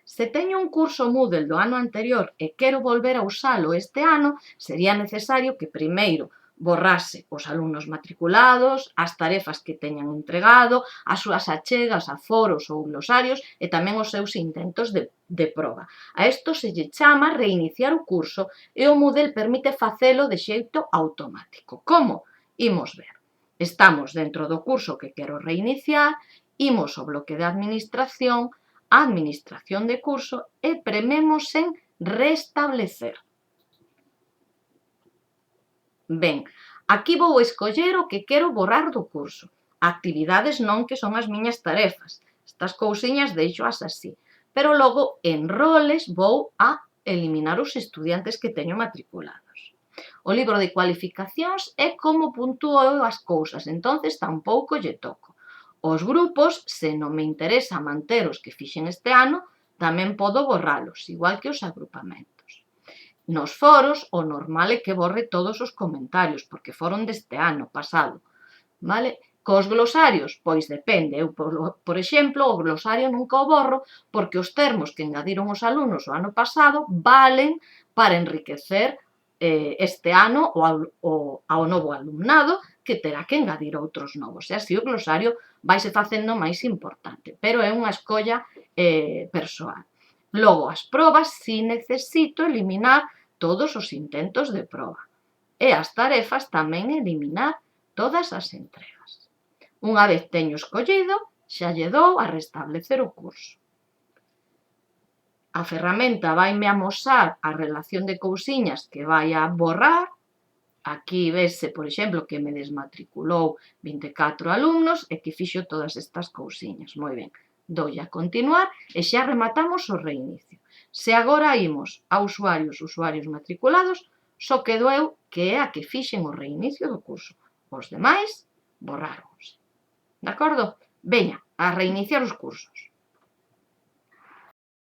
Se teño un curso Moodle do ano anterior e quero volver a usalo este ano, sería necesario que primeiro borrase os alumnos matriculados, as tarefas que teñan entregado, as súas achegas a foros ou glosarios e tamén os seus intentos de proba. A isto se lle chama reiniciar o curso e o Moodle permite facelo de xeito automático. Como? Imos ver. Estamos dentro do curso que quero reiniciar, imos ao bloque de administración, administración de curso e prememos en restablecer. Ben, aquí vou escoller o que quero borrar do curso. Actividades non, que son as miñas tarefas. Estas cousiñas deixoas así. Pero logo, en roles, vou a eliminar os estudiantes que teño matriculados. O libro de cualificacións é como puntúo as cousas, entonces tampouco lle toco. Os grupos, se non me interesa manter os que fixen este ano, tamén podo borralos, igual que os agrupamentos. Nos foros, o normal é que borre todos os comentarios, porque foron deste ano pasado, vale? Cos glosarios, pois depende. Eu, por exemplo, o glosario nunca o borro porque os termos que engadiron os alumnos o ano pasado valen para enriquecer este ano ao novo alumnado, que terá que engadir outros novos. E así o glosario vaise facendo máis importante, pero é unha escolla persoal. Logo, as probas, si necesito eliminar todos os intentos de proba. E as tarefas tamén eliminar todas as entregas. Unha vez teño escollido, xa lle dou a restablecer o curso. A ferramenta vaime amosar a relación de cousiñas que vai a borrar. Aquí vese, por exemplo, que me desmatriculou 24 alumnos e que fixo todas estas cousiñas. Moi ben, doulle a continuar e xa rematamos o reinicio. Se agora imos a usuarios matriculados, só quedo eu, que é a que fixen o reinicio do curso. Os demais borráronse. De acordo? Veña, a reiniciar os cursos.